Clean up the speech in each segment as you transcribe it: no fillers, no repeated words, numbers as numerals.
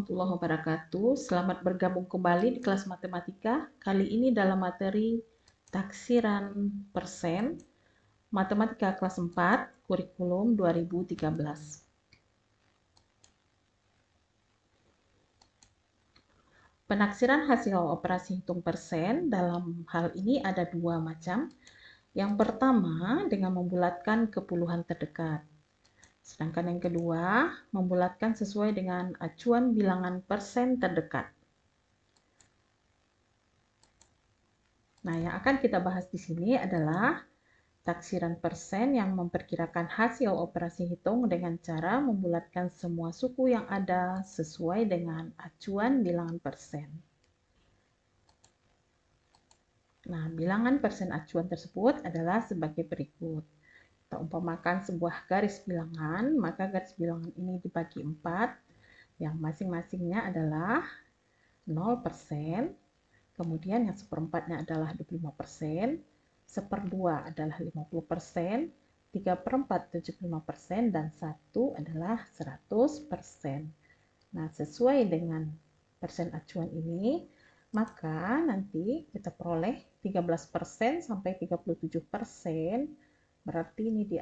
warahmatullahi wabarakatuh. Selamat bergabung kembali di kelas matematika. Kali ini dalam materi taksiran persen, matematika kelas 4, kurikulum 2013. Penaksiran hasil operasi hitung persen dalam hal ini ada dua macam. Yang pertama dengan membulatkan ke puluhan terdekat. Sedangkan yang kedua, membulatkan sesuai dengan acuan bilangan persen terdekat. Nah, yang akan kita bahas di sini adalah taksiran persen yang memperkirakan hasil operasi hitung dengan cara membulatkan semua suku yang ada sesuai dengan acuan bilangan persen. Nah, bilangan persen acuan tersebut adalah sebagai berikut. Kita umpamakan sebuah garis bilangan, maka garis bilangan ini dibagi 4, yang masing-masingnya adalah 0%, kemudian yang seperempatnya adalah 25%, seperdua adalah 50%, 3/4 75%, dan 1 adalah 100%. Nah, sesuai dengan persen acuan ini, maka nanti kita peroleh 13% sampai 37%, berarti ini di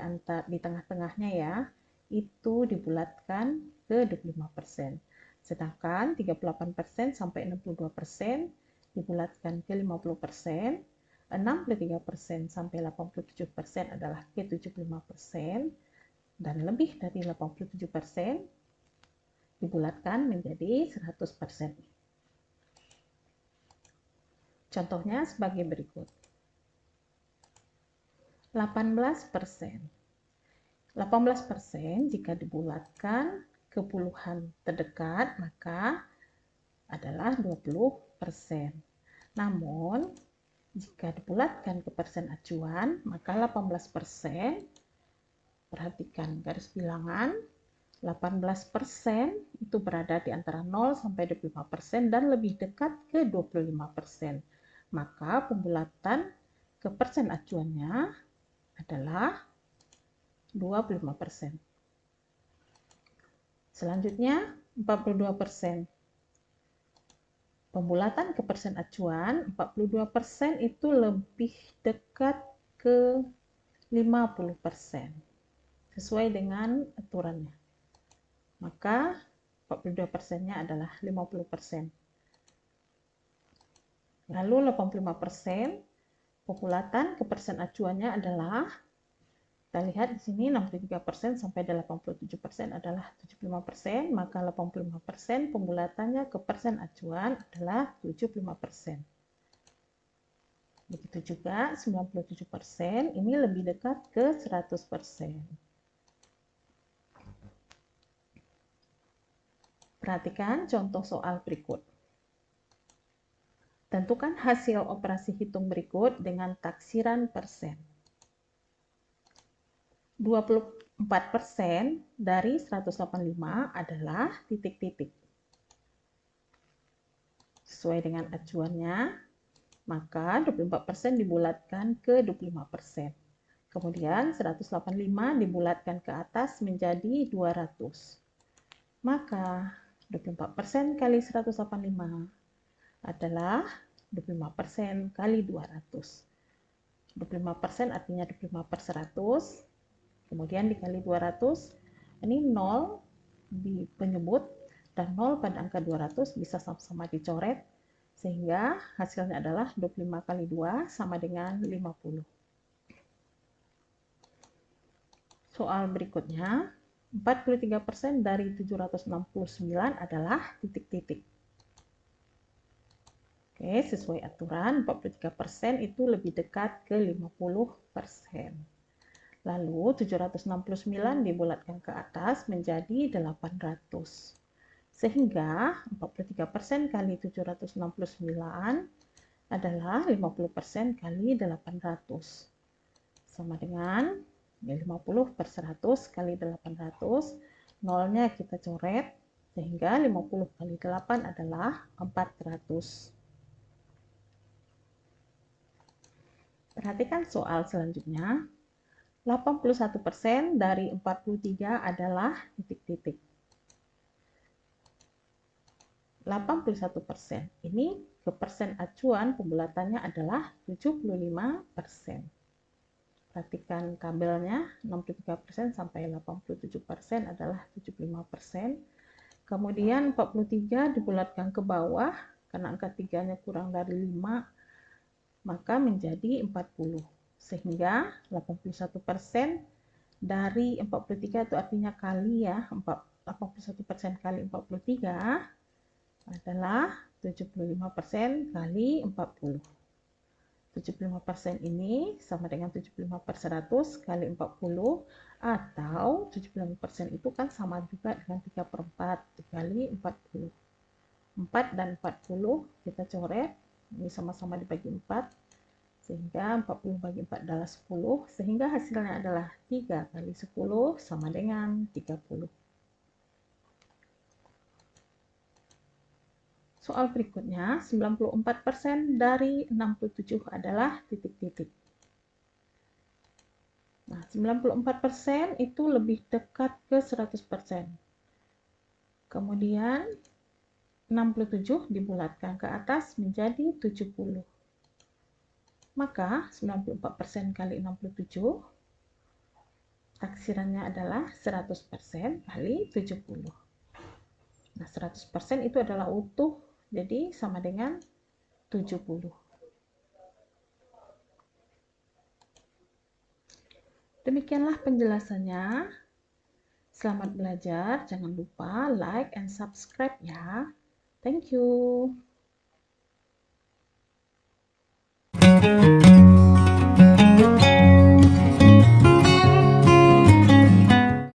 tengah-tengahnya ya, itu dibulatkan ke 25%. Sedangkan 38% sampai 62% dibulatkan ke 50%, 63% sampai 87% adalah ke 75%, dan lebih dari 87% dibulatkan menjadi 100%. Contohnya sebagai berikut. 18%. 18% jika dibulatkan ke puluhan terdekat, maka adalah 20%. Namun, jika dibulatkan ke persen acuan, maka 18%, perhatikan garis bilangan, 18% itu berada di antara 0 sampai 25% dan lebih dekat ke 25%. Maka pembulatan ke persen acuannya adalah 25%. Selanjutnya 42%. Pembulatan ke persen acuan 42% itu lebih dekat ke 50% sesuai dengan aturannya. Maka 42%-nya adalah 50%. Lalu 85%, pembulatan ke persen acuannya adalah, kita lihat di sini 63% sampai 87% adalah 75%, maka 85% pembulatannya ke persen acuan adalah 75%. Begitu juga 97%, ini lebih dekat ke 100%. Perhatikan contoh soal berikut. Tentukan hasil operasi hitung berikut dengan taksiran persen. 24% dari 185 adalah titik-titik. Sesuai dengan acuannya, maka 24% dibulatkan ke 25%. Kemudian 185 dibulatkan ke atas menjadi 200. Maka 24% kali 185 adalah 25% kali 200. 25% artinya 25 per 100, kemudian dikali 200, ini 0 di penyebut, dan 0 pada angka 200 bisa sama-sama dicoret, sehingga hasilnya adalah 25 kali 2 sama dengan 50. Soal berikutnya, 43% dari 769 adalah titik-titik. Oke, sesuai aturan 43% itu lebih dekat ke 50%. Lalu 769 dibulatkan ke atas menjadi 800. Sehingga 43% kali 769 adalah 50% kali 800. Sama dengan 50 per 100 kali 800. Nolnya kita coret, sehingga 50 kali 8 adalah 400. Perhatikan soal selanjutnya. 81% dari 43 adalah titik-titik. 81%. Ini ke persen acuan pembulatannya adalah 75%. Perhatikan tabelnya, 63% sampai 87% adalah 75%. Kemudian 43 dibulatkan ke bawah, karena angka 3-nya kurang dari 5, maka menjadi 40. Sehingga 81% dari 43 itu artinya kali ya, 81% kali 43 adalah 75% kali 40. 75% ini sama dengan 75/100 kali 40, atau 75% itu kan sama juga dengan 3/4 dikali 40. 4 dan 40 kita coret, ini sama-sama dibagi 4, sehingga 40 bagi 4 adalah 10, sehingga hasilnya adalah 3 kali 10 sama dengan 30. Soal berikutnya, 94% dari 67 adalah titik-titik. Nah, 94% itu lebih dekat ke 100%. Kemudian 67 dibulatkan ke atas menjadi 70. Maka 94% kali 67 taksirannya adalah 100% kali 70. Nah, 100% itu adalah utuh, jadi sama dengan 70. Demikianlah penjelasannya. Selamat belajar, jangan lupa like and subscribe ya. Thank you.